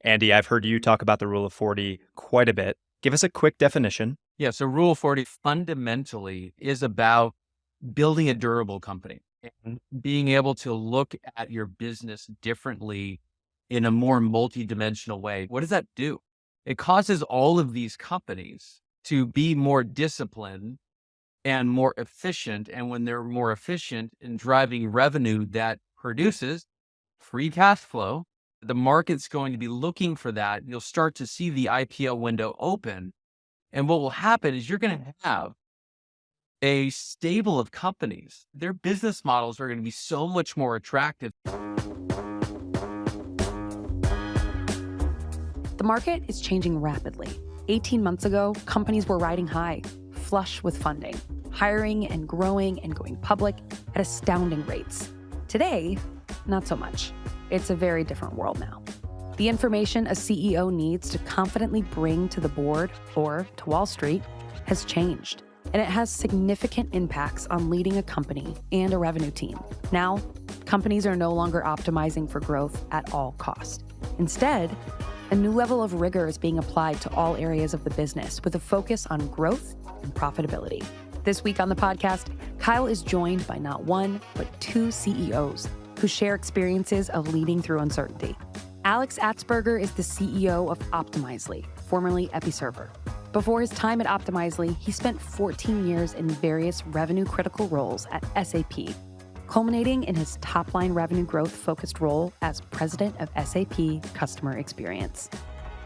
Andy, I've heard you talk about the rule of 40 quite a bit. Give us a quick definition. Yeah, so Rule 40 fundamentally is about building a durable company and being able to look at your business differently in a more multidimensional way. What does that do? It causes all of these companies to be more disciplined and more efficient. And when they're more efficient in driving revenue that produces free cash flow, the market's going to be looking for that. You'll start to see the IPO window open. And what will happen is you're going to have a stable of companies. Their business models are going to be so much more attractive. The market is changing rapidly. 18 months ago, companies were riding high, flush with funding, hiring and growing and going public at astounding rates. Today, not so much. It's a very different world now. The information a CEO needs to confidently bring to the board or to Wall Street has changed, and it has significant impacts on leading a company and a revenue team. Now, companies are no longer optimizing for growth at all costs. Instead, a new level of rigor is being applied to all areas of the business with a focus on growth and profitability. This week on the podcast, Kyle is joined by not one, but two CEOs who share experiences of leading through uncertainty. Alex Atzberger is the CEO of Optimizely, formerly Episerver. Before his time at Optimizely, he spent 14 years in various revenue-critical roles at SAP, culminating in his top-line revenue growth-focused role as president of SAP Customer Experience.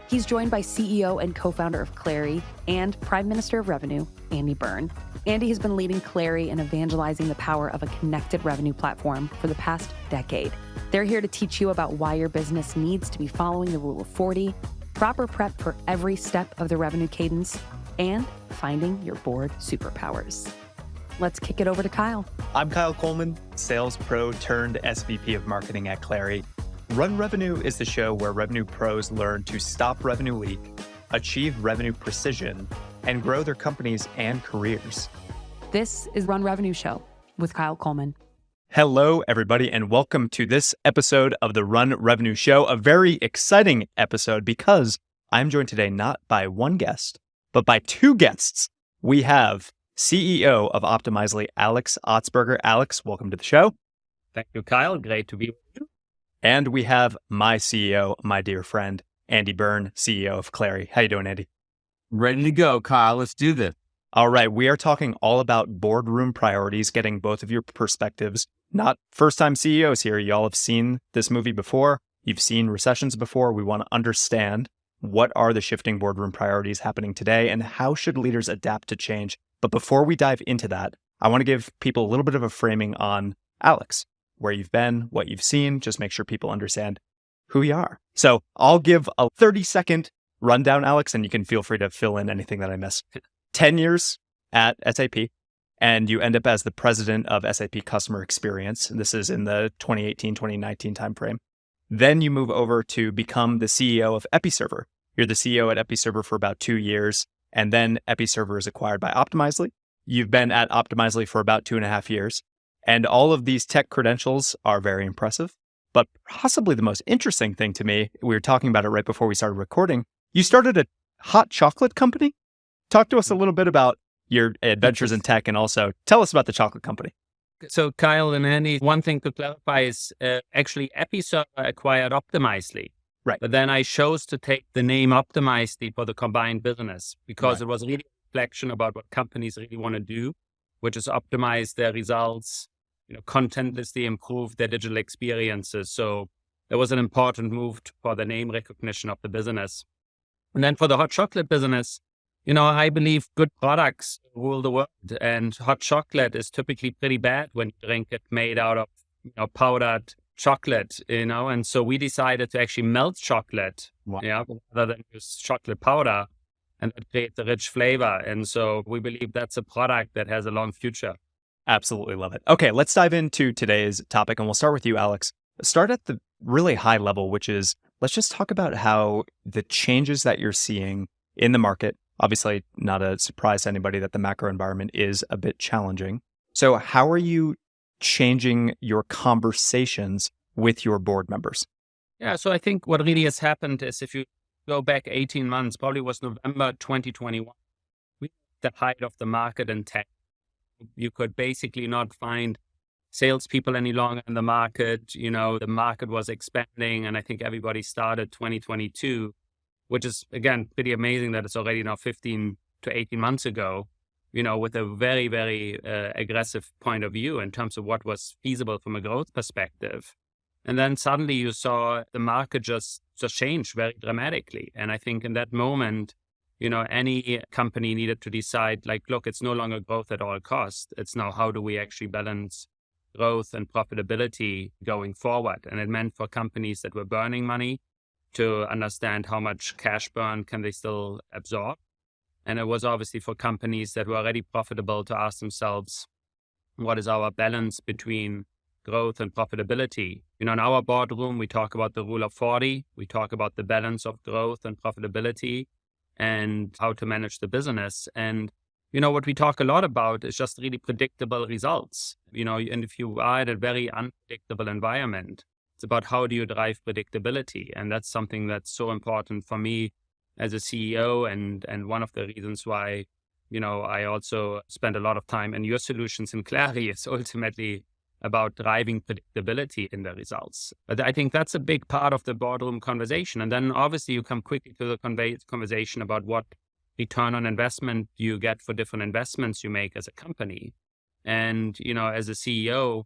He's joined by CEO and co-founder of Clari and Prime Minister of Revenue, Andy Byrne. Andy has been leading Clari and evangelizing the power of a connected revenue platform for the past decade. They're here to teach you about why your business needs to be following the rule of 40, proper prep for every step of the revenue cadence, and finding your board superpowers. Let's kick it over to Kyle. I'm Kyle Coleman, sales pro turned SVP of marketing at Clari. Run Revenue is the show where revenue pros learn to stop revenue leak, achieve revenue precision, and grow their companies and careers. This is Run Revenue Show with Kyle Coleman. Hello, everybody, and welcome to this episode of the Run Revenue Show, a very exciting episode because I'm joined today not by one guest, but by two guests. We have CEO of Optimizely, Alex Atzberger. Alex, welcome to the show. Thank you, Kyle. Great to be with you. And we have my CEO, my dear friend, Andy Byrne, CEO of Clari. How you doing, Andy? Ready to go, Kyle. Let's do this. All right. We are talking all about boardroom priorities, getting both of your perspectives. Not first-time CEOs here. Y'all have seen this movie before. You've seen recessions before. We want to understand what are the shifting boardroom priorities happening today and how should leaders adapt to change. But before we dive into that, I want to give people a little bit of a framing on Alex, where you've been, what you've seen, just make sure people understand who you are. So I'll give a 30-second rundown, Alex, and you can feel free to fill in anything that I miss. 10 years at SAP, and you end up as the president of SAP Customer Experience. This is in the 2018-2019 timeframe. Then you move over to become the CEO of Episerver. You're the CEO at Episerver for about 2 years, and then Episerver is acquired by Optimizely. You've been at Optimizely for about 2.5 years. And all of these tech credentials are very impressive. But possibly the most interesting thing to me, we were talking about it right before we started recording, you started a hot chocolate company. Talk to us a little bit about your adventures in tech and also tell us about the chocolate company. So Kyle and Andy, one thing to clarify is actually Episerver acquired Optimizely. Right. But then I chose to take the name Optimizely for the combined business because It was really a reflection about what companies really want to do, which is optimize their results, contentlessly improve their digital experiences. So there was an important move for the name recognition of the business. And then for the hot chocolate business, I believe good products rule the world, and hot chocolate is typically pretty bad when you drink it made out of, powdered chocolate, and so we decided to actually melt chocolate, rather than use chocolate powder, and that creates a rich flavor. And so we believe that's a product that has a long future. Absolutely love it. Okay, let's dive into today's topic, and we'll start with you, Alex. Start at the really high level, which is, let's just talk about how the changes that you're seeing in the market, obviously not a surprise to anybody that the macro environment is a bit challenging. So how are you changing your conversations with your board members? Yeah, so I think what really has happened is if you go back 18 months, probably was November 2021, we the height of the market in tech. You could basically not find salespeople any longer in the market. The market was expanding, and I think everybody started 2022, which is, again, pretty amazing that it's already now 15 to 18 months ago, with a very, very aggressive point of view in terms of what was feasible from a growth perspective. And then suddenly you saw the market just change very dramatically. And I think in that moment, any company needed to decide, like, look, it's no longer growth at all costs. It's now how do we actually balance growth and profitability going forward. And it meant for companies that were burning money to understand how much cash burn can they still absorb. And it was obviously for companies that were already profitable to ask themselves, what is our balance between growth and profitability? In our boardroom, we talk about the rule of 40. We talk about the balance of growth and profitability and how to manage the business. And what we talk a lot about is just really predictable results. And if you are in a very unpredictable environment, it's about how do you drive predictability. And that's something that's so important for me as a CEO. And one of the reasons why, I also spend a lot of time in your solutions in Clari is ultimately about driving predictability in the results. But I think that's a big part of the boardroom conversation. And then obviously you come quickly to the conversation about what return on investment you get for different investments you make as a company. And, as a CEO,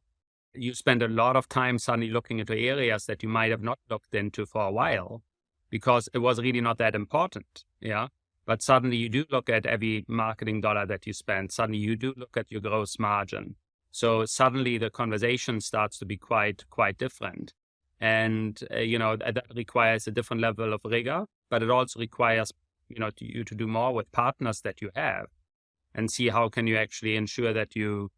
you spend a lot of time suddenly looking into areas that you might have not looked into for a while because it was really not that important. Yeah. But suddenly you do look at every marketing dollar that you spend. Suddenly you do look at your gross margin. So suddenly the conversation starts to be quite different. And, that requires a different level of rigor, but it also requires, you to do more with partners that you have and see how can you actually ensure that you,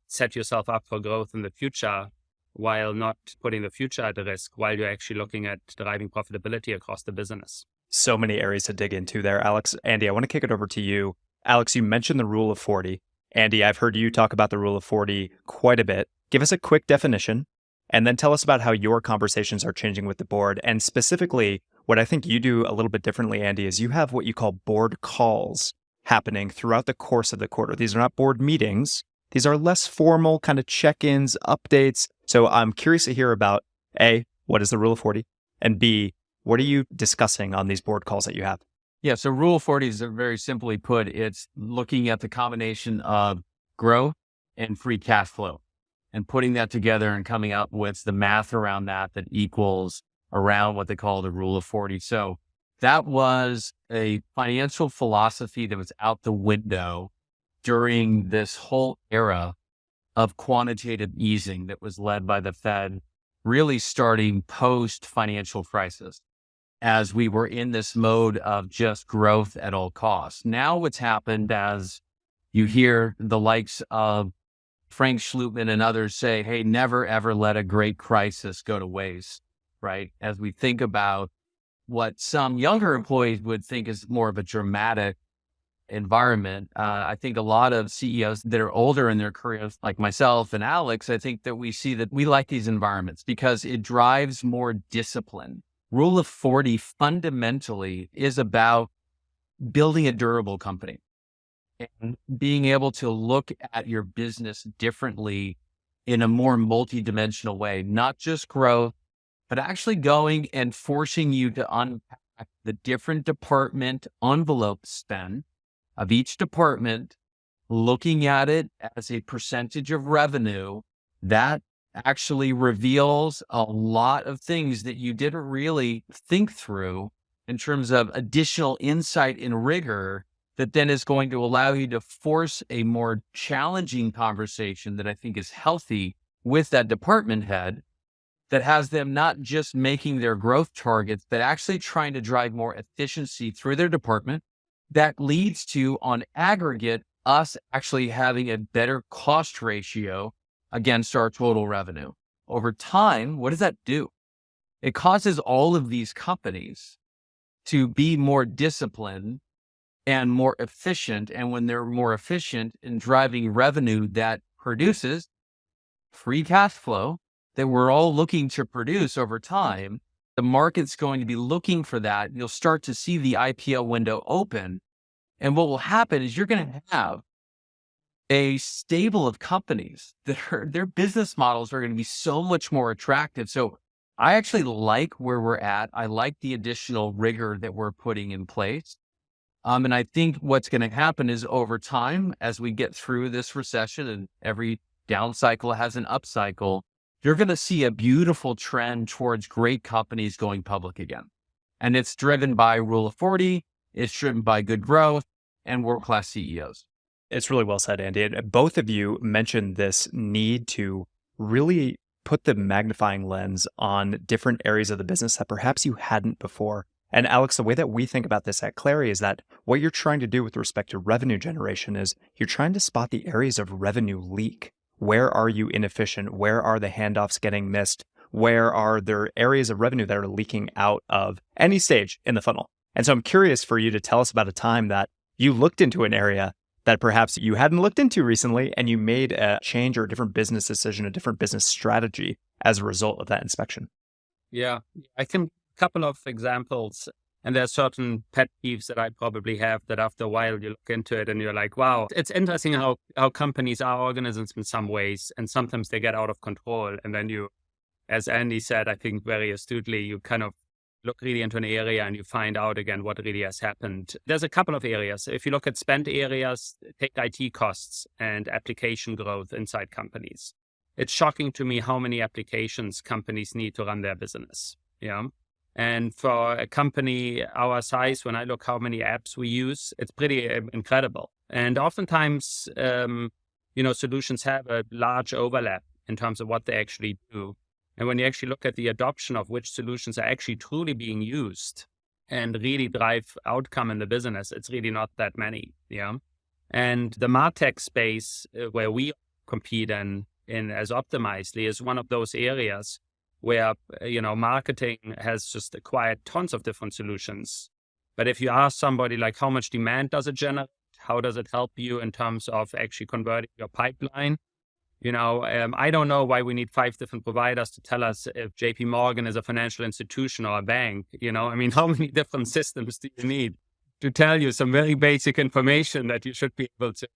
set yourself up for growth in the future while not putting the future at risk, while you're actually looking at driving profitability across the business. So many areas to dig into there, Alex. Andy, I want to kick it over to you. Alex, you mentioned the rule of 40. Andy, I've heard you talk about the rule of 40 quite a bit. Give us a quick definition, and then tell us about how your conversations are changing with the board. And specifically, what I think you do a little bit differently, Andy, is you have what you call board calls happening throughout the course of the quarter. These are not board meetings. These are less formal kind of check-ins, updates. So I'm curious to hear about, A, what is the rule of 40? And B, what are you discussing on these board calls that you have? Yeah, so rule of 40 is very simply put, it's looking at the combination of growth and free cash flow and putting that together and coming up with the math around that equals around what they call the rule of 40. So that was a financial philosophy that was out the window during this whole era of quantitative easing that was led by the Fed, really starting post-financial crisis, as we were in this mode of just growth at all costs. Now what's happened, as you hear the likes of Frank Schlutman and others say, hey, never, ever let a great crisis go to waste, right? As we think about what some younger employees would think is more of a dramatic environment, I think a lot of CEOs that are older in their careers, like myself and Alex, I think that we see that we like these environments because it drives more discipline. Rule of 40 fundamentally is about building a durable company and being able to look at your business differently in a more multidimensional way, not just growth, but actually going and forcing you to unpack the different department envelope spend of each department, looking at it as a percentage of revenue that actually reveals a lot of things that you didn't really think through in terms of additional insight and rigor that then is going to allow you to force a more challenging conversation that I think is healthy with that department head that has them not just making their growth targets, but actually trying to drive more efficiency through their department. That leads to, on aggregate, us actually having a better cost ratio against our total revenue. Over time, what does that do? It causes all of these companies to be more disciplined and more efficient. And when they're more efficient in driving revenue that produces free cash flow, that we're all looking to produce over time, the market's going to be looking for that. You'll start to see the IPO window open. And what will happen is you're going to have a stable of companies that their business models are going to be so much more attractive. So I actually like where we're at. I like the additional rigor that we're putting in place. And I think what's going to happen is over time, as we get through this recession and every down cycle has an up cycle, you're going to see a beautiful trend towards great companies going public again. And it's driven by Rule of 40. It's driven by good growth and world-class CEOs. It's really well said, Andy. Both of you mentioned this need to really put the magnifying lens on different areas of the business that perhaps you hadn't before. And Alex, the way that we think about this at Clari is that what you're trying to do with respect to revenue generation is you're trying to spot the areas of revenue leak. Where are you inefficient? Where are the handoffs getting missed? Where are there areas of revenue that are leaking out of any stage in the funnel? And so I'm curious for you to tell us about a time that you looked into an area that perhaps you hadn't looked into recently, and you made a change or a different business decision, a different business strategy as a result of that inspection. Yeah, I can a couple of examples, and there are certain pet peeves that I probably have that after a while you look into it and you're like, wow, it's interesting how companies are organisms in some ways, and sometimes they get out of control. And then you, as Andy said, I think very astutely, you kind of look really into an area and you find out again what really has happened. There's a couple of areas. If you look at spend areas, take IT costs and application growth inside companies. It's shocking to me how many applications companies need to run their business. Yeah. And for a company our size, when I look how many apps we use, it's pretty incredible. And oftentimes, solutions have a large overlap in terms of what they actually do. And when you actually look at the adoption of which solutions are actually truly being used and really drive outcome in the business, it's really not that many. Yeah. And the MarTech space where we compete in as Optimizely is one of those areas where, marketing has just acquired tons of different solutions. But if you ask somebody like how much demand does it generate? How does it help you in terms of actually converting your pipeline? I don't know why we need 5 different providers to tell us if JP Morgan is a financial institution or a bank. How many different systems do you need to tell you some very basic information that you should be able to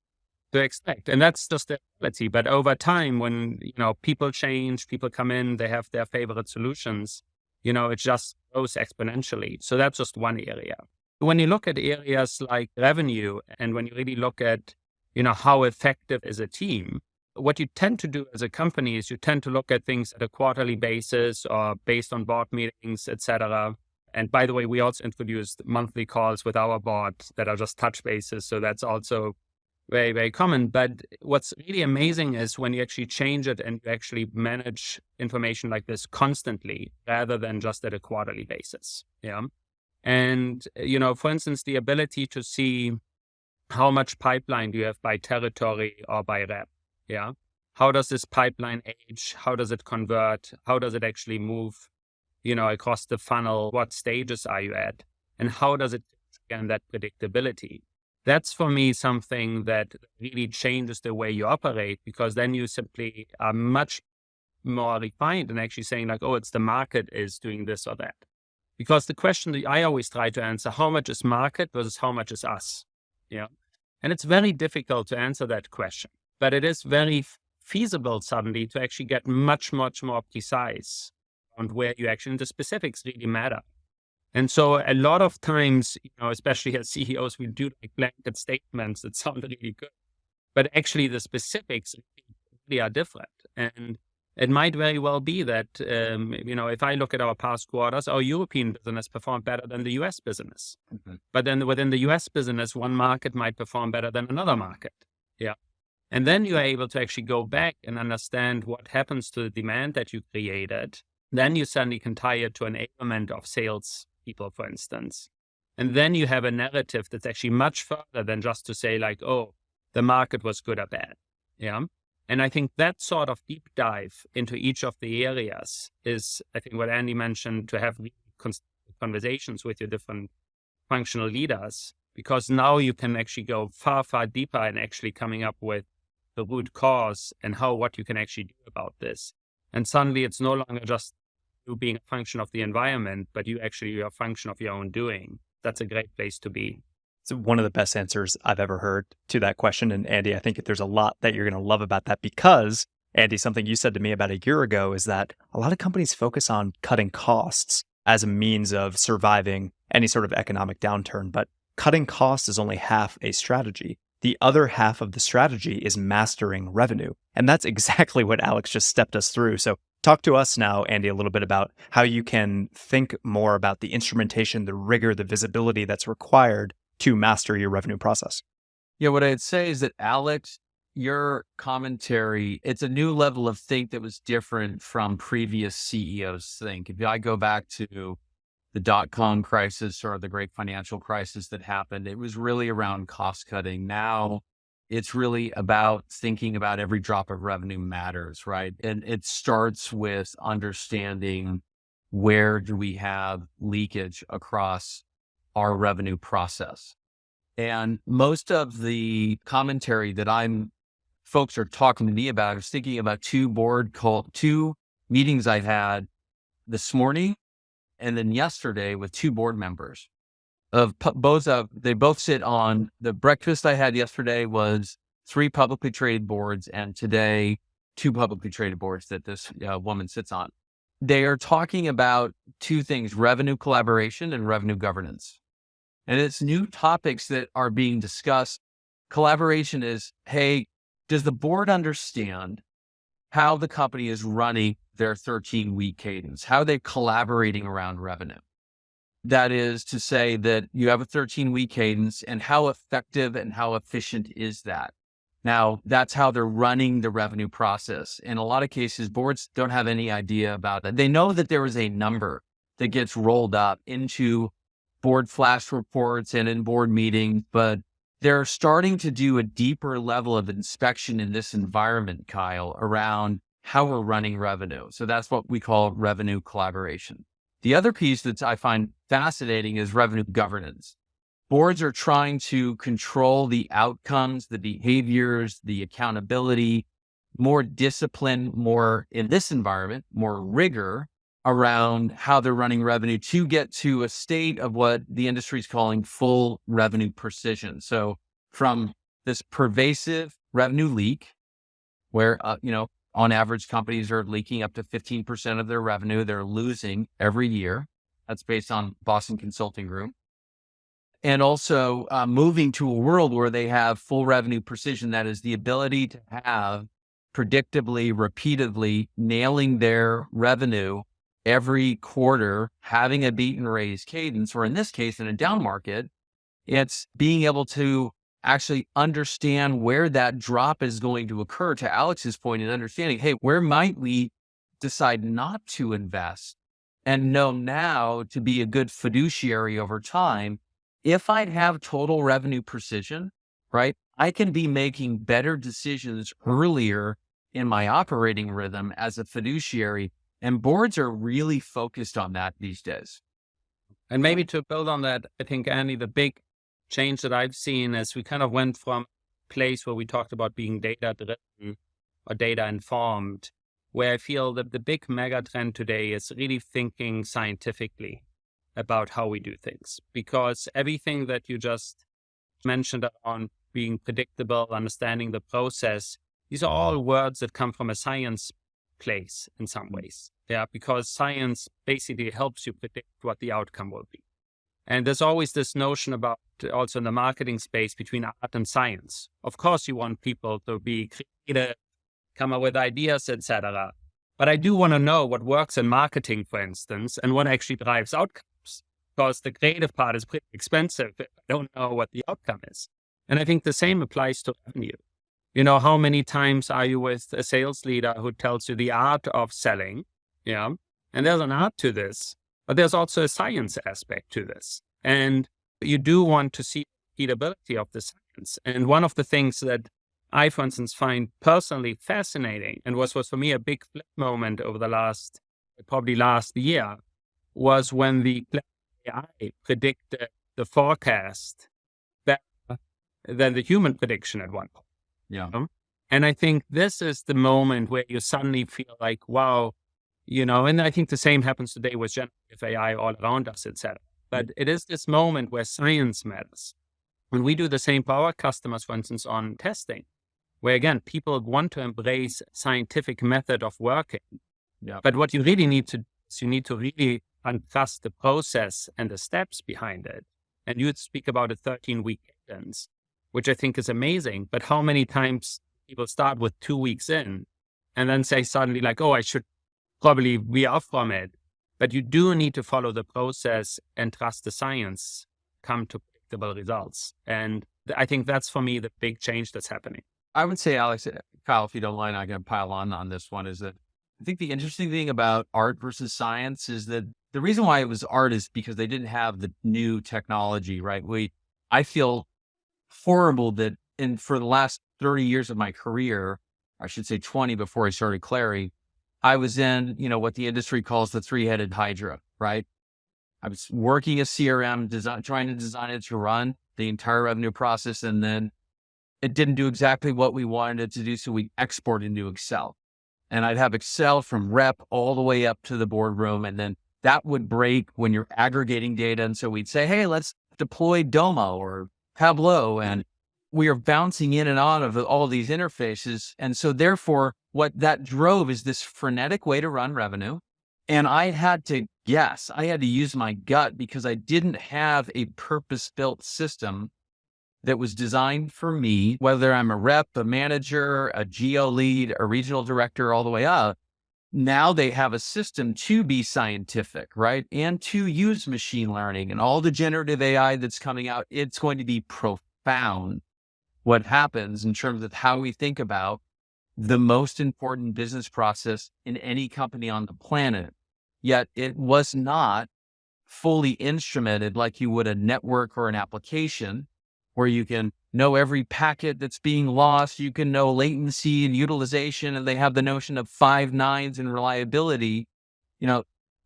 expect? And that's just the reality. But over time, when, people change, people come in, they have their favorite solutions, it just grows exponentially. So that's just one area. When you look at areas like revenue, and when you really look at, how effective is a team, what you tend to do as a company is you tend to look at things at a quarterly basis or based on board meetings, et cetera. And by the way, we also introduced monthly calls with our board that are just touch bases. So that's also very, very common. But what's really amazing is when you actually change it and you actually manage information like this constantly rather than just at a quarterly basis. Yeah. And, for instance, the ability to see how much pipeline do you have by territory or by rep. Yeah. How does this pipeline age? How does it convert? How does it actually move, across the funnel? What stages are you at? And how does it, again, that predictability? That's for me something that really changes the way you operate, because then you simply are much more refined and actually saying like, oh, it's the market is doing this or that. Because the question that I always try to answer, how much is market versus how much is us? Yeah. And it's very difficult to answer that question. But it is very feasible suddenly to actually get much, much more precise on where you actually, the specifics really matter. And so a lot of times, especially as CEOs, we do like blanket statements that sound really good, but actually the specifics really are different. And it might very well be that, if I look at our past quarters, our European business performed better than the US business. Mm-hmm. But then within the US business, one market might perform better than another market. Yeah. And then you are able to actually go back and understand what happens to the demand that you created. Then you suddenly can tie it to enablement of sales people, for instance. And then you have a narrative that's actually much further than just to say like, oh, the market was good or bad. Yeah. And I think that sort of deep dive into each of the areas is, I think, what Andy mentioned, to have conversations with your different functional leaders, because now you can actually go far, far deeper in actually coming up with the root cause and what you can actually do about this. And suddenly it's no longer just you being a function of the environment, but you actually are a function of your own doing. That's a great place to be. It's one of the best answers I've ever heard to that question. And Andy, I think there's a lot that you're going to love about that because, Andy, something you said to me about a year ago is that a lot of companies focus on cutting costs as a means of surviving any sort of economic downturn. But cutting costs is only half a strategy. The other half of the strategy is mastering revenue. And that's exactly what Alex just stepped us through. So talk to us now, Andy, a little bit about how you can think more about the instrumentation, the rigor, the visibility that's required to master your revenue process. Yeah, what I'd say is that, Alex, your commentary, it's a new level of think that was different from previous CEOs think. If I go back to the dot-com crisis or the great financial crisis that happened, it was really around cost cutting. Now it's really about thinking about every drop of revenue matters, right? And it starts with understanding where do we have leakage across our revenue process. And most of the commentary that folks are talking to me about, I was thinking about two meetings I've had this morning and then yesterday with two board members they both sit on the breakfast I had yesterday was 3 publicly traded boards, and today 2 publicly traded boards that this woman sits on. They are talking about 2 things, revenue collaboration and revenue governance. And it's new topics that are being discussed. Collaboration is, hey, does the board understand how the company is running their 13-week cadence? How are they collaborating around revenue? That is to say that you have a 13-week cadence, and how effective and how efficient is that? Now, that's how they're running the revenue process. In a lot of cases, boards don't have any idea about that. They know that there is a number that gets rolled up into board flash reports and in board meetings, but they're starting to do a deeper level of inspection in this environment, Kyle, around how we're running revenue. So that's what we call revenue collaboration. The other piece that I find fascinating is revenue governance. Boards are trying to control the outcomes, the behaviors, the accountability, more discipline, more in this environment, more rigor around how they're running revenue to get to a state of what the industry is calling full revenue precision. So from this pervasive revenue leak, where, on average, companies are leaking up to 15% of their revenue they're losing every year. That's based on Boston Consulting Group. And also moving to a world where they have full revenue precision, that is the ability to have predictably, repeatedly nailing their revenue every quarter, having a beat and raise cadence, or in this case, in a down market, it's being able to actually understand where that drop is going to occur, to Alex's point, in understanding, hey, where might we decide not to invest, and know now to be a good fiduciary over time. If I have total revenue precision, right, I can be making better decisions earlier in my operating rhythm as a fiduciary. And boards are really focused on that these days. And maybe to build on that, I think, Andy, the big change that I've seen is we kind of went from a place where we talked about being data-driven or data-informed, where I feel that the big mega trend today is really thinking scientifically about how we do things. Because everything that you just mentioned on being predictable, understanding the process, these are all words that come from a science place in some ways. Yeah, because science basically helps you predict what the outcome will be. And there's always this notion about, also in the marketing space, between art and science. Of course, you want people to be creative, come up with ideas, etc. But I do want to know what works in marketing, for instance, and what actually drives outcomes. Because the creative part is pretty expensive if I don't know what the outcome is. And I think the same applies to revenue. How many times are you with a sales leader who tells you the art of selling? Yeah. And there's an art to this, but there's also a science aspect to this. And you do want to see the repeatability of the science. And one of the things that I, for instance, find personally fascinating, and was for me a big flip moment over the last year, was when the AI predicted the forecast better than the human prediction at one point. Yeah. And I think this is the moment where you suddenly feel like, wow, and I think the same happens today with generative AI all around us, etc. But it is this moment where science matters. When we do the same for our customers, for instance, on testing, where again, people want to embrace scientific method of working. Yeah. But what you really need to do is you need to really trust the process and the steps behind it. And you would speak about a 13-week cadence, which I think is amazing. But how many times people start with 2 weeks in and then say suddenly like, oh, I should probably be off from it. But you do need to follow the process and trust the science, come to predictable results. And I think that's for me the big change that's happening. I would say, Alex, Kyle, if you don't mind, I can pile on this one, is that I think the interesting thing about art versus science is that the reason why it was art is because they didn't have the new technology, right? I feel horrible that for the last 30 years of my career, I should say 20 before I started Clari, I was in, what the industry calls the three-headed hydra, right? I was working a CRM, trying to design it to run the entire revenue process, and then it didn't do exactly what we wanted it to do, so we exported into Excel. And I'd have Excel from rep all the way up to the boardroom, and then that would break when you're aggregating data. And so we'd say, hey, let's deploy Domo or Tableau, and we are bouncing in and out of all these interfaces. And so therefore, what that drove is this frenetic way to run revenue. And I had to guess, I had to use my gut because I didn't have a purpose-built system that was designed for me, whether I'm a rep, a manager, a geo lead, a regional director, all the way up. Now they have a system to be scientific, right? And to use machine learning and all the generative AI that's coming out. It's going to be profound what happens in terms of how we think about the most important business process in any company on the planet. Yet it was not fully instrumented like you would a network or an application, where you can know every packet that's being lost, you can know latency and utilization, and they have the notion of 5 nines and reliability.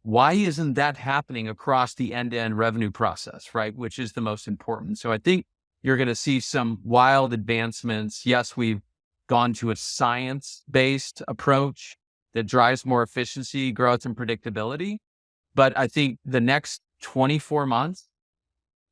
Why isn't that happening across the end-to-end revenue process, right? Which is the most important. So I think you're going to see some wild advancements. Yes, we've gone to a science-based approach that drives more efficiency, growth, and predictability. But I think the next 24 months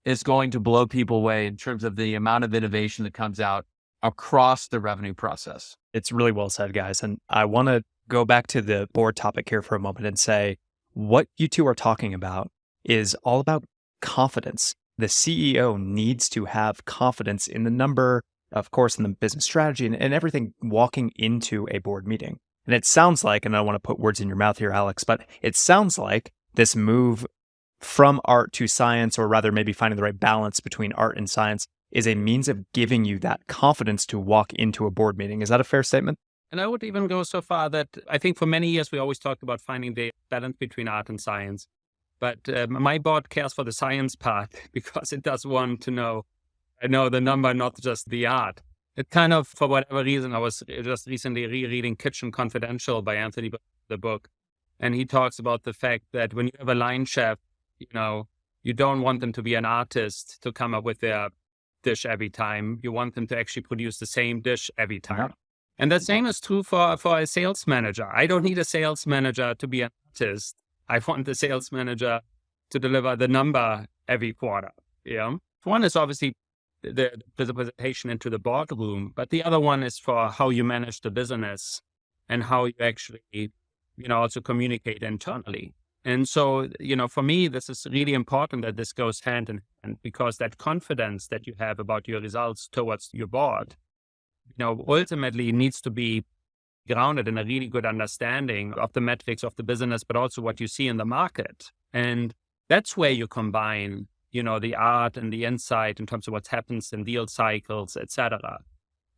is going to blow people away in terms of the amount of innovation that comes out across the revenue process. It's really well said, guys. And I want to go back to the board topic here for a moment and say, what you two are talking about is all about confidence. The CEO needs to have confidence in the number, of course, in the business strategy and everything walking into a board meeting. And it sounds like, and I don't want to put words in your mouth here, Alex, but it sounds like this move from art to science, or rather maybe finding the right balance between art and science, is a means of giving you that confidence to walk into a board meeting. Is that a fair statement? And I would even go so far that I think for many years, we always talked about finding the balance between art and science. But my board cares for the science part because it does want to know the number, not just the art. It kind of, for whatever reason, I was just recently rereading Kitchen Confidential by Anthony, the book. And he talks about the fact that when you have a line chef, you don't want them to be an artist to come up with their dish every time. You want them to actually produce the same dish every time. Yeah. And the same is true for a sales manager. I don't need a sales manager to be an artist. I want the sales manager to deliver the number every quarter. One is obviously the presentation into the boardroom, but the other one is for how you manage the business and how you actually, also communicate internally. And so, for me, this is really important that this goes hand in hand, because that confidence that you have about your results towards your board, ultimately needs to be grounded in a really good understanding of the metrics of the business, but also what you see in the market. And that's where you combine, the art and the insight in terms of what happens in deal cycles, etc.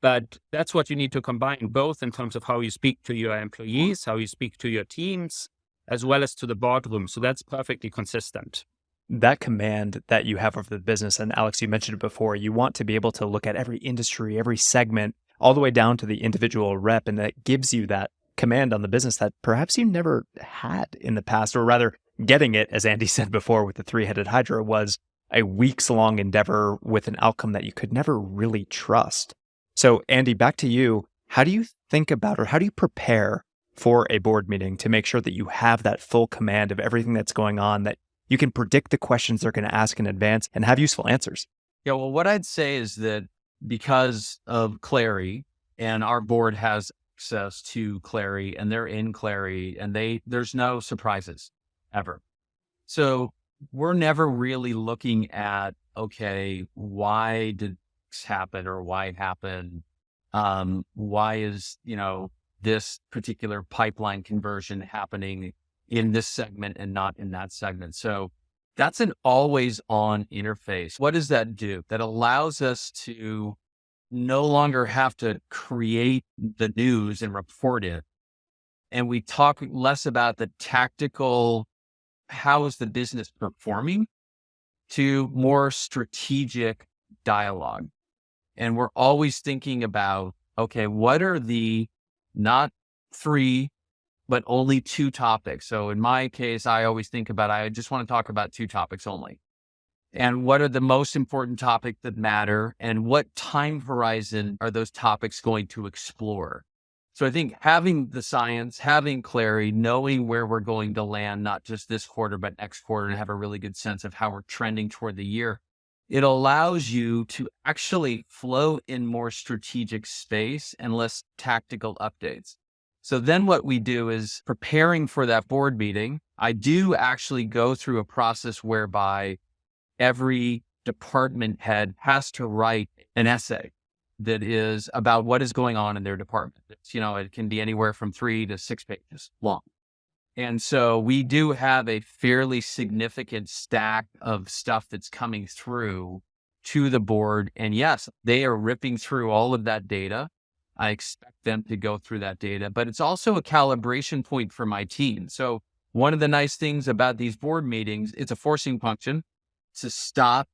But that's what you need to combine, both in terms of how you speak to your employees, how you speak to your teams, as well as to the boardroom. So that's perfectly consistent. That command that you have of the business, and Alex, you mentioned it before, you want to be able to look at every industry, every segment, all the way down to the individual rep, and that gives you that command on the business that perhaps you never had in the past, or rather getting it, as Andy said before with the three-headed hydra, was a weeks-long endeavor with an outcome that you could never really trust. So Andy, back to you. how do you think about, or how do you prepare for a board meeting to make sure that you have that full command of everything that's going on, that you can predict the questions they're going to ask in advance and have useful answers? Yeah, well, what I'd say is that because of Clari, and our board has access to Clari, and they're in Clari, and there's no surprises ever. So we're never really looking at, okay, why did this happen, or why it happened? Why is, this particular pipeline conversion happening in this segment and not in that segment? So that's an always on interface. What does that do? That allows us to no longer have to create the news and report it. And we talk less about the tactical, how is the business performing, to more strategic dialogue. And we're always thinking about, okay, what are the not 3, but only 2 topics? So in my case, I always think about, I just want to talk about 2 topics only. And what are the most important topics that matter? And what time horizon are those topics going to explore? So I think having the science, having Clari, knowing where we're going to land, not just this quarter, but next quarter, and have a really good sense of how we're trending toward the year, it allows you to actually flow in more strategic space and less tactical updates. So then what we do is, preparing for that board meeting, I do actually go through a process whereby every department head has to write an essay that is about what is going on in their department. It can be anywhere from 3 to 6 pages long. And so we do have a fairly significant stack of stuff that's coming through to the board. And yes, they are ripping through all of that data. I expect them to go through that data, but it's also a calibration point for my team. So one of the nice things about these board meetings, it's a forcing function to stop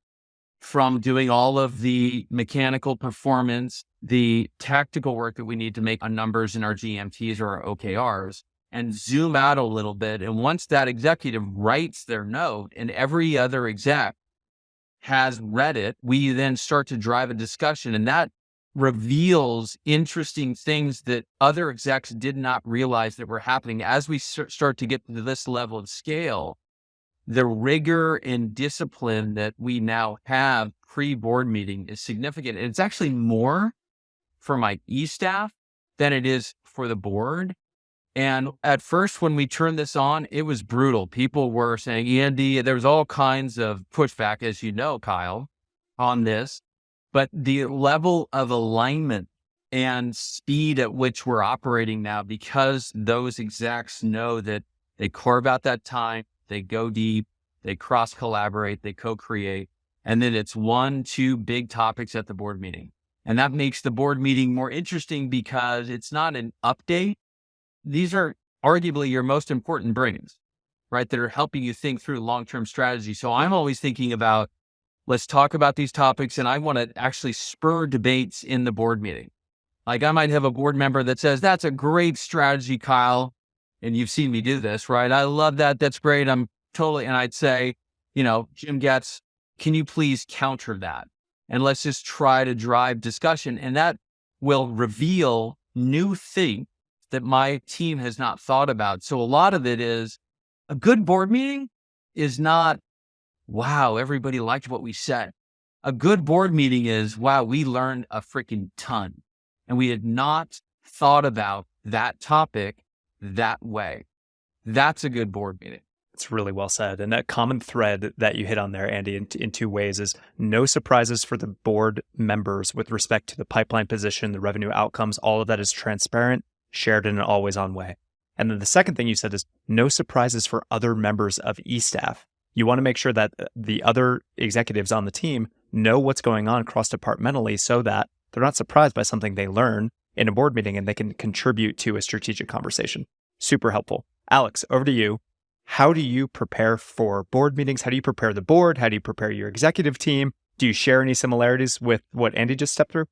from doing all of the mechanical performance, the tactical work that we need to make on numbers in our GMTs or our OKRs, and zoom out a little bit. And once that executive writes their note and every other exec has read it, we then start to drive a discussion, and that reveals interesting things that other execs did not realize that were happening. As we start to get to this level of scale, the rigor and discipline that we now have pre-board meeting is significant. And it's actually more for my e-staff than it is for the board. And at first, when we turned this on, it was brutal. People were saying, Andy, there was all kinds of pushback, as you know, Kyle, on this. But the level of alignment and speed at which we're operating now, because those execs know that they carve out that time, they go deep, they cross-collaborate, they co-create, and then it's 1, 2 big topics at the board meeting. And that makes the board meeting more interesting because it's not an update. These are arguably your most important brains, right, that are helping you think through long-term strategy. So I'm always thinking about, let's talk about these topics, and I want to actually spur debates in the board meeting. Like, I might have a board member that says, that's a great strategy, Kyle. And you've seen me do this, right? I love that. That's great. And I'd say, Jim Getz, can you please counter that? And let's just try to drive discussion. And that will reveal new things that my team has not thought about. So a lot of it is, a good board meeting is not, wow, everybody liked what we said. A good board meeting is, wow, we learned a freaking ton. And we had not thought about that topic that way. That's a good board meeting. It's really well said. And that common thread that you hit on there, Andy, in 2 ways is no surprises for the board members with respect to the pipeline position, the revenue outcomes. All of that is transparent, shared in an always-on way. And then the second thing you said is no surprises for other members of e-staff. You want to make sure that the other executives on the team know what's going on cross-departmentally so that they're not surprised by something they learn in a board meeting and they can contribute to a strategic conversation. Super helpful. Alex, over to you. How do you prepare for board meetings? How do you prepare the board? How do you prepare your executive team? Do you share any similarities with what Andy just stepped through?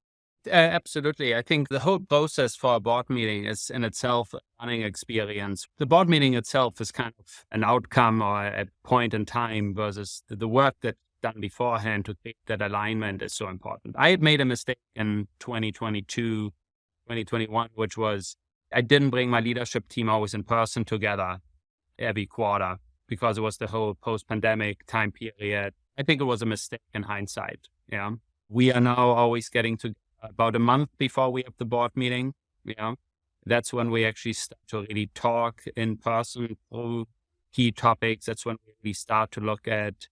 Absolutely. I think the whole process for a board meeting is in itself a learning experience. The board meeting itself is kind of an outcome or a point in time versus the work that's done beforehand to take that alignment is so important. I had made a mistake in 2022 2021, which was I didn't bring my leadership team always in person together every quarter because it was the whole post-pandemic time period. I think it was a mistake in hindsight. Yeah. We are now always getting to about a month before we have the board meeting. Yeah. That's when we actually start to really talk in person through key topics. That's when we really start to look at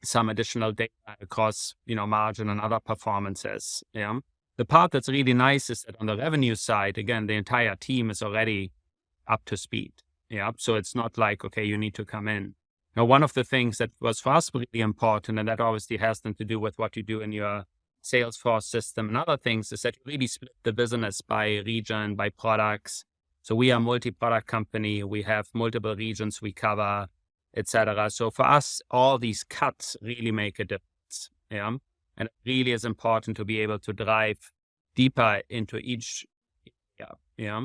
some additional data across, margin and other performances. Yeah. The part that's really nice is that on the revenue side, again, the entire team is already up to speed. Yeah. So it's not like, okay, you need to come in. Now, one of the things that was for us really important, and that obviously has nothing to do with what you do in your Salesforce system and other things, is that you really split the business by region, by products. So we are a multi-product company. We have multiple regions we cover, etc. So for us, all these cuts really make a difference. Yeah. And it really is important to be able to drive deeper into each area. Yeah.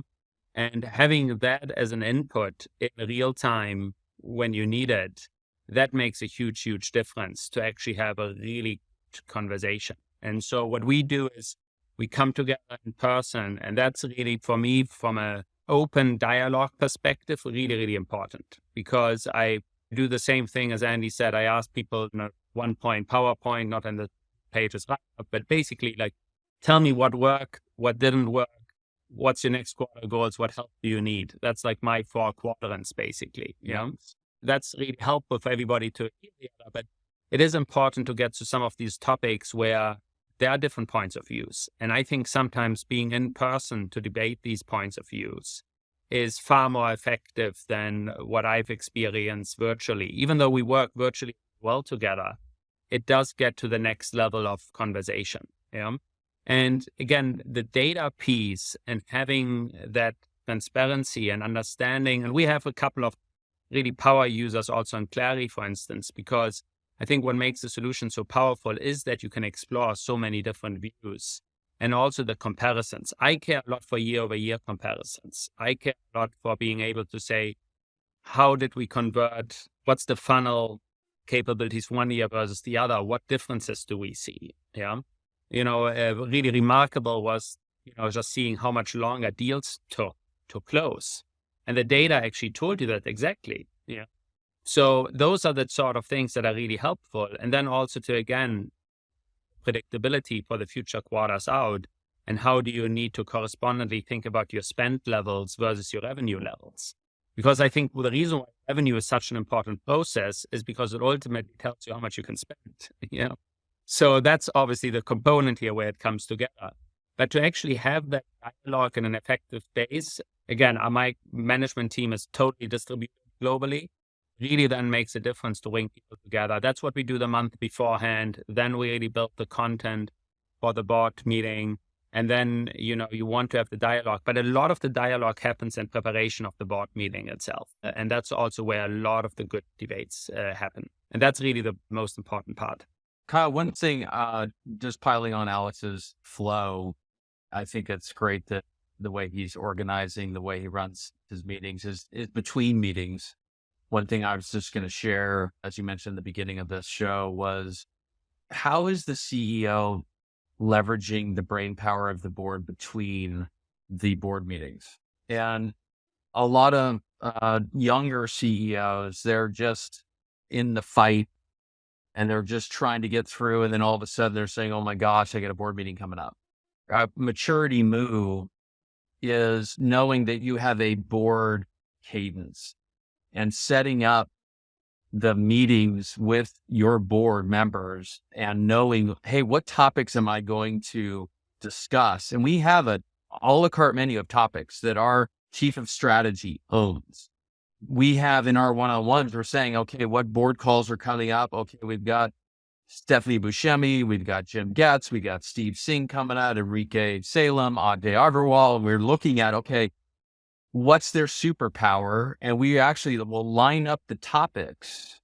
And having that as an input in real time when you need it, that makes a huge, huge difference to actually have a really good conversation. And so what we do is we come together in person, and that's really, for me, from an open dialogue perspective, really, really important, because I do the same thing as Andy said. I ask people, 1-point PowerPoint, not in the pages, but basically like, tell me what worked, what didn't work, what's your next quarter goals, what help do you need? That's like my 4 quadrants, basically. Yeah. That's really helpful for everybody to hear the other, but it is important to get to some of these topics where there are different points of views. And I think sometimes being in person to debate these points of views is far more effective than what I've experienced virtually. Even though we work virtually well together, it does get to the next level of conversation. Yeah. And again, the data piece and having that transparency and understanding, and we have a couple of really power users also in Clari, for instance, because I think what makes the solution so powerful is that you can explore so many different views and also the comparisons. I care a lot for year-over-year comparisons. I care a lot for being able to say, how did we convert? What's the funnel capabilities one year versus the other? What differences do we see? Yeah. Really remarkable was, just seeing how much longer deals took to close. And the data actually told you that exactly. Yeah. So those are the sort of things that are really helpful. And then also to, again, predictability for the future quarters out. And how do you need to correspondingly think about your spend levels versus your revenue levels? Because I think the reason why revenue is such an important process is because it ultimately tells you how much you can spend. So that's obviously the component here where it comes together. But to actually have that dialogue in an effective base, again, my management team is totally distributed globally, really then makes a difference to bring people together. That's what we do the month beforehand. Then we really build the content for the board meeting. And then, you want to have the dialogue. But a lot of the dialogue happens in preparation of the board meeting itself. And that's also where a lot of the good debates happen. And that's really the most important part. Kyle, one thing, just piling on Alex's flow, I think it's great that the way he's organizing, the way he runs his meetings is between meetings. One thing I was just going to share, as you mentioned at the beginning of this show, was how is the CEO leveraging the brain power of the board between the board meetings? And a lot of younger CEOs, they're just in the fight and they're just trying to get through. And then all of a sudden they're saying, oh my gosh, I got a board meeting coming up. A maturity move is knowing that you have a board cadence and setting up the meetings with your board members and knowing, hey, what topics am I going to discuss? And we have a la carte menu of topics that our chief of strategy owns. We have in our one-on-ones, we're saying, okay, what board calls are coming up? Okay, we've got Stephanie Buscemi, we've got Jim Getz, we got Steve Singh coming out, Enrique Salem, Ajay Agarwal. We're looking at, okay, what's their superpower? And we actually will line up the topics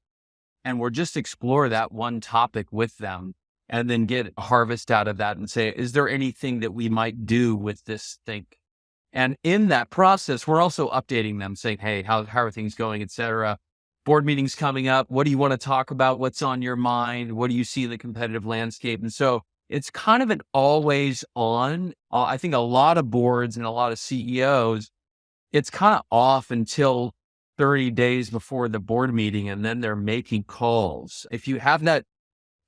and we'll just explore that one topic with them and then get a harvest out of that and say, is there anything that we might do with this thing? And in that process, we're also updating them saying, hey, how are things going, et cetera. Board meetings coming up. What do you want to talk about? What's on your mind? What do you see in the competitive landscape? And so it's kind of an always on. I think a lot of boards and a lot of CEOs, it's kind of off until 30 days before the board meeting, and then they're making calls. If you have that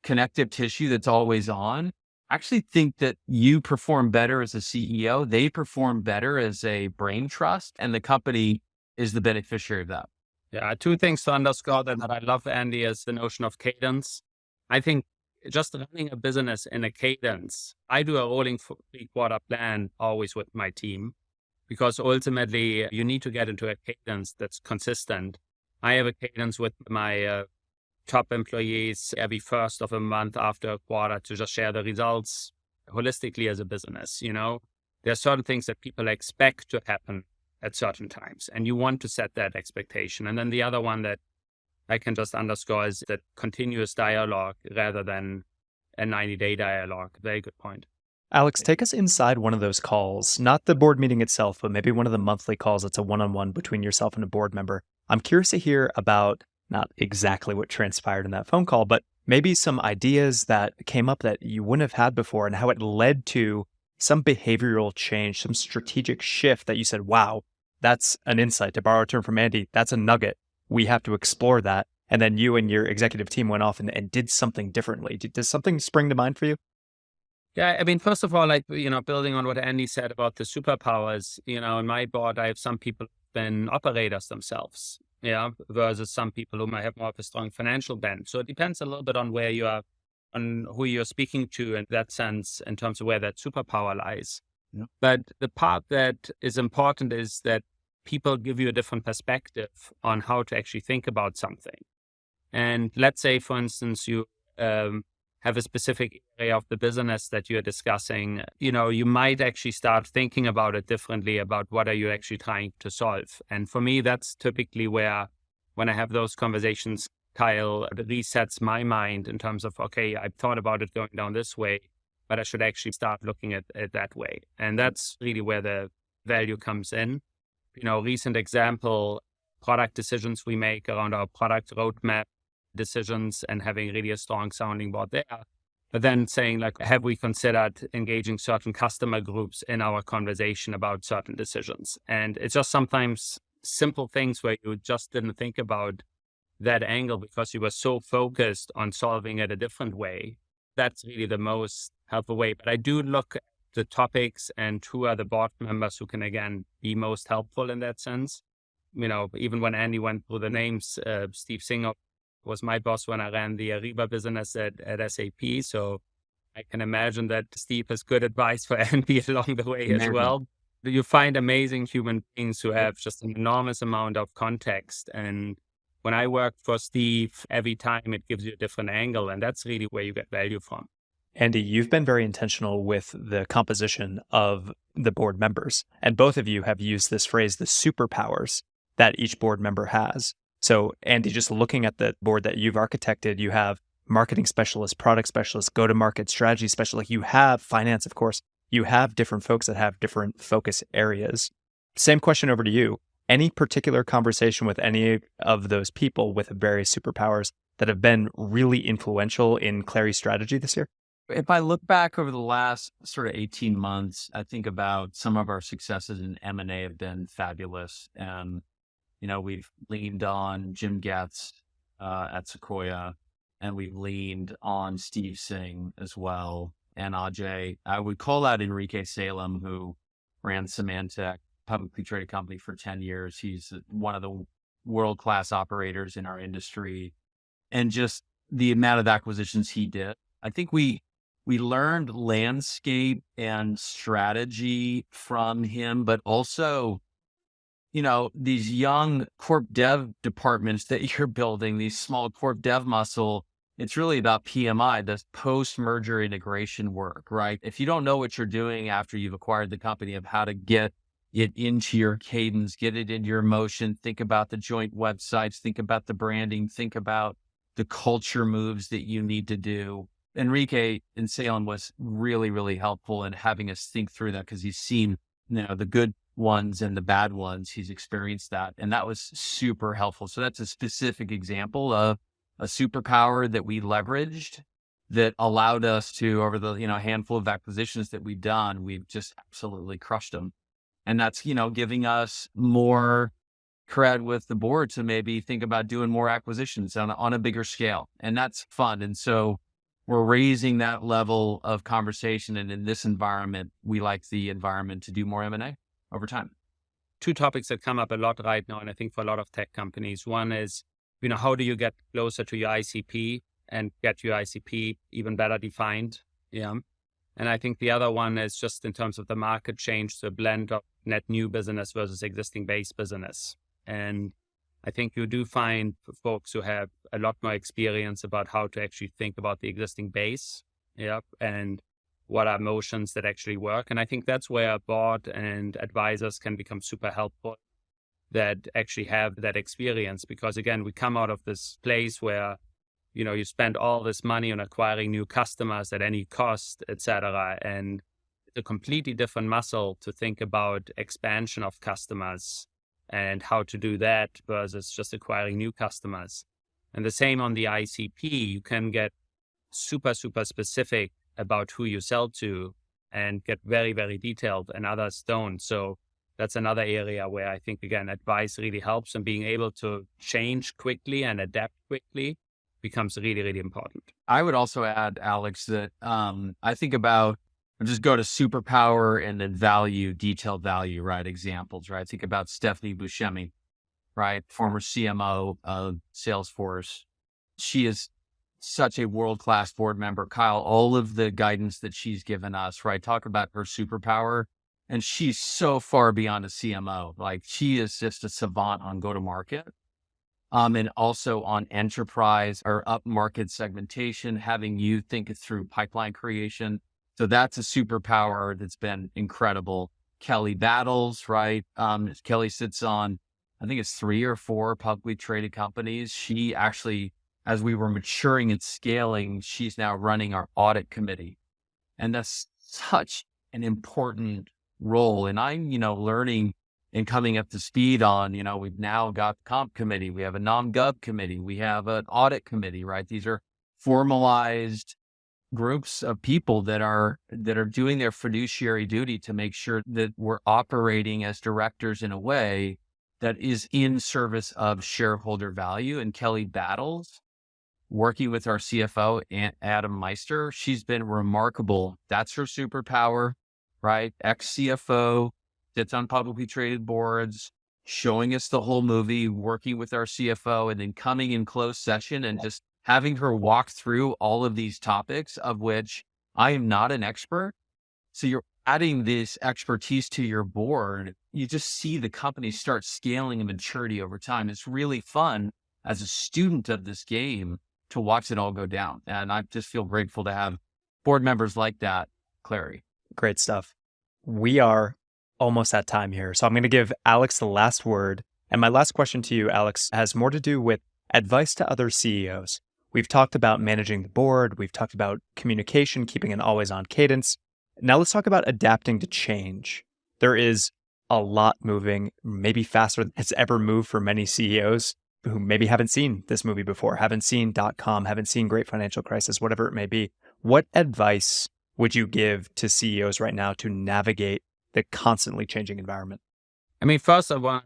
connective tissue that's always on, I actually think that you perform better as a CEO. They perform better as a brain trust, and the company is the beneficiary of that. Yeah, two things to underscore that I love, Andy, is the notion of cadence. I think just running a business in a cadence, I do a rolling 3-quarter plan always with my team, because ultimately you need to get into a cadence that's consistent. I have a cadence with my top employees every first of a month after a quarter to just share the results holistically as a business. There are certain things that people expect to happen at certain times, and you want to set that expectation. And then the other one that I can just underscore is that continuous dialogue rather than a 90-day dialogue. Very good point. Alex, take us inside one of those calls, not the board meeting itself, but maybe one of the monthly calls that's a one-on-one between yourself and a board member. I'm curious to hear about not exactly what transpired in that phone call, but maybe some ideas that came up that you wouldn't have had before and how it led to some behavioral change, some strategic shift that you said, wow, that's an insight. To borrow a term from Andy, that's a nugget. We have to explore that. And then you and your executive team went off and did something differently. Does something spring to mind for you? Yeah, I mean, first of all, building on what Andy said about the superpowers, in my board, I have some people who've been operators themselves, versus some people who might have more of a strong financial bent. So it depends a little bit on where you are, on who you're speaking to in that sense, in terms of where that superpower lies. Yeah. But the part that is important is that people give you a different perspective on how to actually think about something. And let's say, for instance, you have a specific area of the business that you're discussing, you might actually start thinking about it differently, about what are you actually trying to solve. And for me, that's typically where, when I have those conversations, Kyle, it resets my mind in terms of, okay, I've thought about it going down this way, but I should actually start looking at it that way. And that's really where the value comes in. Recent example, product decisions we make around our product roadmap decisions and having really a strong sounding board there. But then saying, have we considered engaging certain customer groups in our conversation about certain decisions? And it's just sometimes simple things where you just didn't think about that angle because you were so focused on solving it a different way. That's really the most helpful way. But I do look at the topics and who are the board members who can, again, be most helpful in that sense. Even when Andy went through the names, Steve Singer was my boss when I ran the Ariba business at SAP. So I can imagine that Steve has good advice for Andy along the way as well. You find amazing human beings who have just an enormous amount of context. And when I work for Steve, every time it gives you a different angle. And that's really where you get value from. Andy, you've been very intentional with the composition of the board members. And both of you have used this phrase, the superpowers that each board member has. So, Andy, just looking at the board that you've architected, you have marketing specialists, product specialists, go-to-market strategy specialists. You have finance, of course. You have different folks that have different focus areas. Same question over to you. Any particular conversation with any of those people with various superpowers that have been really influential in Clari's strategy this year? If I look back over the last sort of 18 months, I think about some of our successes in M&A have been fabulous. And we've leaned on Jim Getz at Sequoia, and we've leaned on Steve Singh as well, and Ajay. I would call out Enrique Salem, who ran Symantec, publicly traded company, for 10 years. He's one of the world-class operators in our industry. And just the amount of acquisitions he did. I think we learned landscape and strategy from him, but also these young corp dev departments that you're building, these small corp dev muscle, it's really about PMI, the post-merger integration work, right? If you don't know what you're doing after you've acquired the company, of how to get it into your cadence, get it into your motion, think about the joint websites, think about the branding, think about the culture moves that you need to do. Enrique in Salem was really, really helpful in having us think through that, because he's seen the good ones and the bad ones. He's experienced that. And that was super helpful. So that's a specific example of a superpower that we leveraged. that allowed us to, over the, handful of acquisitions that we've done, we've just absolutely crushed them. And that's, giving us more cred with the board to maybe think about doing more acquisitions on a bigger scale. And that's fun. And so we're raising that level of conversation. And in this environment, we like the environment to do more M&A over time. Two topics that come up a lot right now, and I think for a lot of tech companies. One is, how do you get closer to your ICP and get your ICP even better defined? Yeah. And I think the other one is just in terms of the market change, the blend of net new business versus existing base business. And I think you do find folks who have a lot more experience about how to actually think about the existing base, and what are motions that actually work. And I think that's where a board and advisors can become super helpful, that actually have that experience. Because again, we come out of this place where, you spend all this money on acquiring new customers at any cost, et cetera. And it's a completely different muscle to think about expansion of customers and how to do that versus just acquiring new customers. And the same on the ICP, you can get super, super specific about who you sell to and get very, very detailed, and others don't. So that's another area where I think, again, advice really helps, and being able to change quickly and adapt quickly becomes really, really important. I would also add, Alex, that I think about, just go to superpower and then value, detailed value, right? Examples, right? Think about Stephanie Buscemi, right? Former CMO of Salesforce. She is such a world-class board member. Kyle, all of the guidance that she's given us, right? Talk about her superpower. And she's so far beyond a CMO. Like, she is just a savant on go-to-market. And also on enterprise or up-market segmentation, having you think through pipeline creation. So that's a superpower that's been incredible. Kelly Battles, right? Kelly sits on, I think it's 3 or 4 publicly traded companies. She actually, as we were maturing and scaling, she's now running our audit committee. And that's such an important role. And I'm, learning and coming up to speed on, we've now got the comp committee. We have a nom-gov committee. We have an audit committee, right? These are formalized groups of people that are doing their fiduciary duty to make sure that we're operating as directors in a way that is in service of shareholder value. And Kelly Battles, working with our CFO, Adam Meister, she's been remarkable. That's her superpower, right? Ex-CFO, sits on publicly traded boards, showing us the whole movie, working with our CFO, and then coming in closed session and just having her walk through all of these topics, of which I am not an expert. So you're adding this expertise to your board. You just see the company start scaling in maturity over time. It's really fun as a student of this game to watch it all go down. And I just feel grateful to have board members like that, Clari. Great stuff. We are almost at time here. So I'm going to give Alex the last word. And my last question to you, Alex, has more to do with advice to other CEOs. We've talked about managing the board. We've talked about communication, keeping an always-on cadence. Now let's talk about adapting to change. There is a lot moving, maybe faster than it's ever moved for many CEOs who maybe haven't seen this movie before, haven't seen .com, haven't seen Great Financial Crisis, whatever it may be. What advice would you give to CEOs right now to navigate the constantly changing environment? I mean, first I want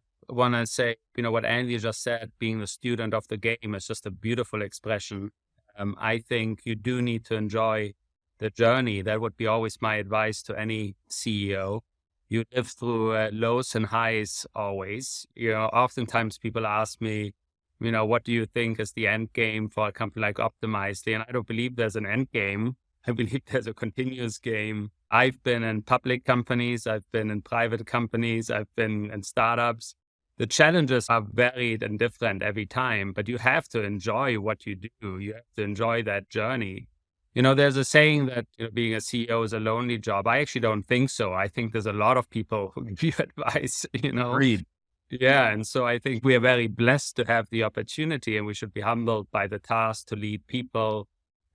to say, what Andy just said, being the student of the game is just a beautiful expression. I think you do need to enjoy the journey. That would be always my advice to any CEO. You live through lows and highs always. Oftentimes people ask me, what do you think is the end game for a company like Optimizely? And I don't believe there's an end game. I believe there's a continuous game. I've been in public companies. I've been in private companies. I've been in startups. The challenges are varied and different every time, but you have to enjoy what you do. You have to enjoy that journey. There's a saying that being a CEO is a lonely job. I actually don't think so. I think there's a lot of people who give you advice, Agreed. Yeah. And so I think we are very blessed to have the opportunity, and we should be humbled by the task to lead people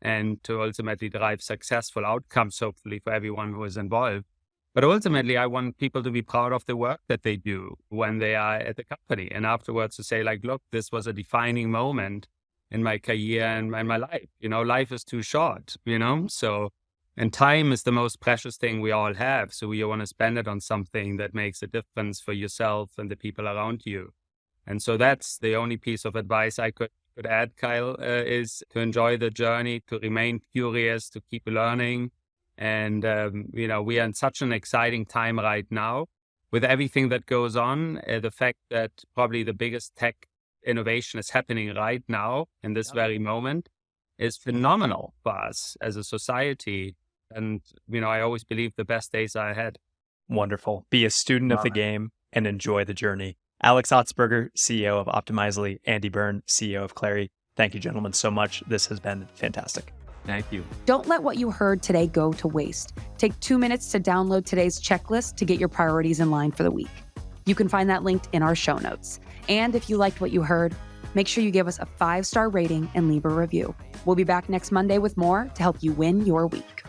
and to ultimately drive successful outcomes, hopefully, for everyone who is involved. But ultimately, I want people to be proud of the work that they do when they are at the company. And afterwards to say, look, this was a defining moment in my career and my life. Life is too short, so, and time is the most precious thing we all have. So you want to spend it on something that makes a difference for yourself and the people around you. And so that's the only piece of advice I could add, Kyle, is to enjoy the journey, to remain curious, to keep learning. And, we are in such an exciting time right now with everything that goes on. The fact that probably the biggest tech innovation is happening right now in this very moment is phenomenal for us as a society. And, I always believe the best days are ahead. Wonderful. Be a student of the game and enjoy the journey. Alex Atzberger, CEO of Optimizely, Andy Byrne, CEO of Clari. Thank you, gentlemen, so much. This has been fantastic. Thank you. Don't let what you heard today go to waste. Take 2 minutes to download today's checklist to get your priorities in line for the week. You can find that linked in our show notes. And if you liked what you heard, make sure you give us a 5-star rating and leave a review. We'll be back next Monday with more to help you win your week.